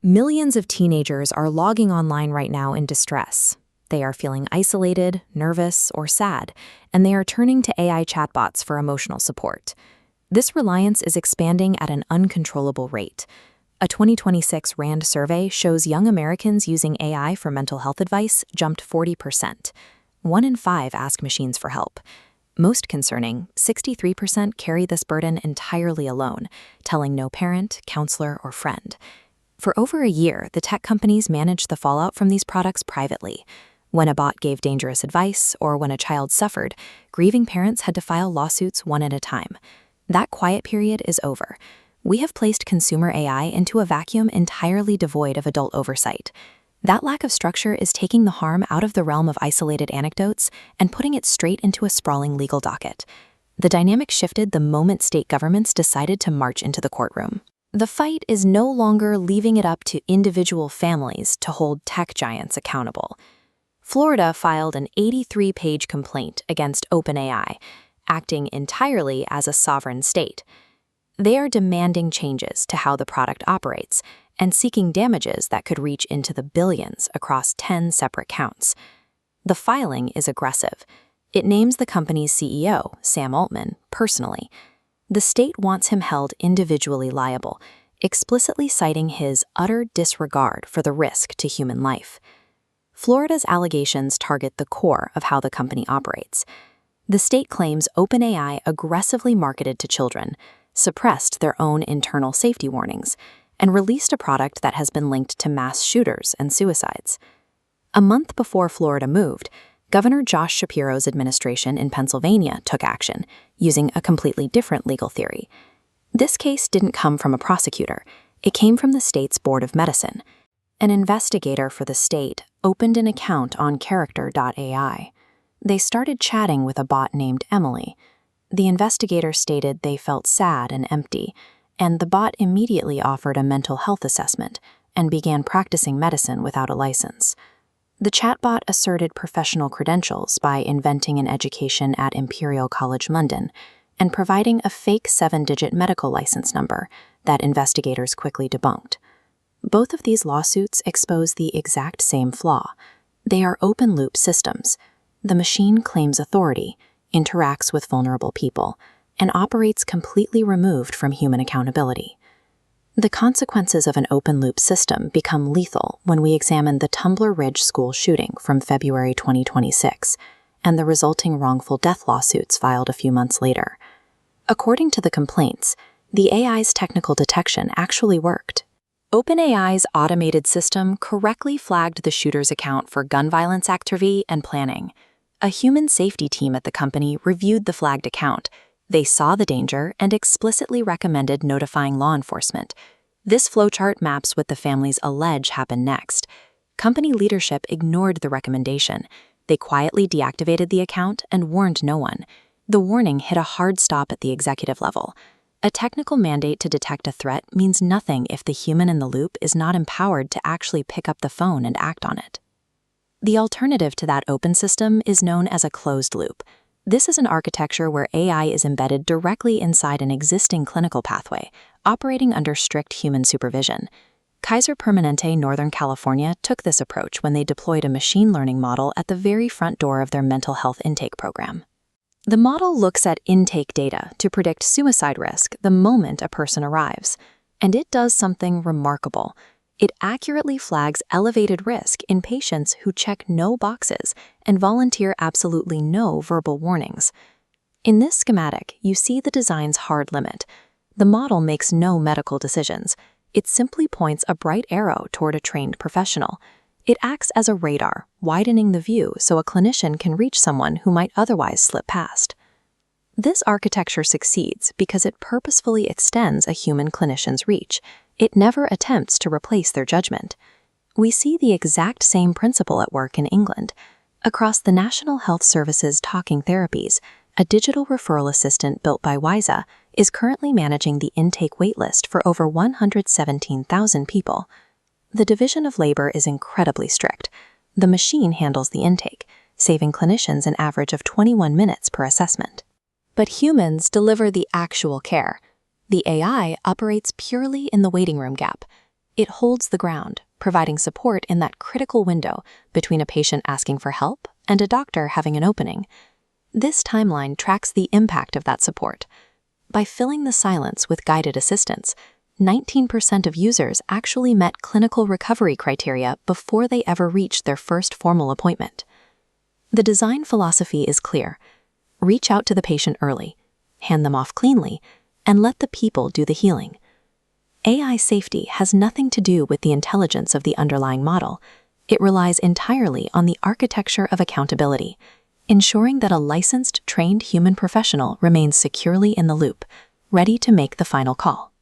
Millions of teenagers are logging online right now in distress. They are feeling isolated, nervous, or sad, and they are turning to AI chatbots for emotional support. This reliance is expanding at an uncontrollable rate. A 2026 RAND survey shows young Americans using AI for mental health advice jumped 40%. 1 in 5 ask machines for help. Most concerning, 63% carry this burden entirely alone, telling no parent, counselor, or friend. For over a year, the tech companies managed the fallout from these products privately. When a bot gave dangerous advice or when a child suffered, grieving parents had to file lawsuits one at a time. That quiet period is over. We have placed consumer AI into a vacuum entirely devoid of adult oversight. That lack of structure is taking the harm out of the realm of isolated anecdotes and putting it straight into a sprawling legal docket. The dynamic shifted the moment state governments decided to march into the courtroom. The fight is no longer leaving it up to individual families to hold tech giants accountable. Florida filed an 83-page complaint against OpenAI, acting entirely as a sovereign state. They are demanding changes to how the product operates and seeking damages that could reach into the billions across 10 separate counts. The filing is aggressive. It names the company's CEO, Sam Altman, personally. The state wants him held individually liable, explicitly citing his utter disregard for the risk to human life. Florida's allegations target the core of how the company operates. The state claims OpenAI aggressively marketed to children, suppressed their own internal safety warnings, and released a product that has been linked to mass shooters and suicides. A month before Florida moved, Governor Josh Shapiro's administration in Pennsylvania took action, using a completely different legal theory. This case didn't come from a prosecutor. It came from the state's Board of Medicine. An investigator for the state opened an account on character.ai. They started chatting with a bot named Emily. The investigator stated they felt sad and empty, and the bot immediately offered a mental health assessment and began practicing medicine without a license. The chatbot asserted professional credentials by inventing an education at Imperial College London and providing a fake 7-digit medical license number that investigators quickly debunked. Both of these lawsuits expose the exact same flaw. They are open-loop systems. The machine claims authority, interacts with vulnerable people, and operates completely removed from human accountability. The consequences of an open-loop system become lethal when we examine the Tumbler Ridge school shooting from February 2026 and the resulting wrongful death lawsuits filed a few months later. According to the complaints, the AI's technical detection actually worked. OpenAI's automated system correctly flagged the shooter's account for gun violence activity and planning. A human safety team at the company reviewed the flagged account. They saw the danger and explicitly recommended notifying law enforcement. This flowchart maps what the families allege happened next. Company leadership ignored the recommendation. They quietly deactivated the account and warned no one. The warning hit a hard stop at the executive level. A technical mandate to detect a threat means nothing if the human in the loop is not empowered to actually pick up the phone and act on it. The alternative to that open system is known as a closed loop. This is an architecture where AI is embedded directly inside an existing clinical pathway, operating under strict human supervision. Kaiser Permanente Northern California took this approach when they deployed a machine learning model at the very front door of their mental health intake program. The model looks at intake data to predict suicide risk the moment a person arrives, and it does something remarkable. It accurately flags elevated risk in patients who check no boxes and volunteer absolutely no verbal warnings. In this schematic, you see the design's hard limit. The model makes no medical decisions. It simply points a bright arrow toward a trained professional. It acts as a radar, widening the view so a clinician can reach someone who might otherwise slip past. This architecture succeeds because it purposefully extends a human clinician's reach. It never attempts to replace their judgment. We see the exact same principle at work in England. Across the National Health Service's Talking Therapies, a digital referral assistant built by Wyza is currently managing the intake waitlist for over 117,000 people. The division of labor is incredibly strict. The machine handles the intake, saving clinicians an average of 21 minutes per assessment. But humans deliver the actual care. The AI operates purely in the waiting room gap. It holds the ground, providing support in that critical window between a patient asking for help and a doctor having an opening. This timeline tracks the impact of that support. By filling the silence with guided assistance, 19% of users actually met clinical recovery criteria before they ever reached their first formal appointment. The design philosophy is clear. Reach out to the patient early, hand them off cleanly, and let the people do the healing. AI safety has nothing to do with the intelligence of the underlying model. It relies entirely on the architecture of accountability, ensuring that a licensed, trained human professional remains securely in the loop, ready to make the final call.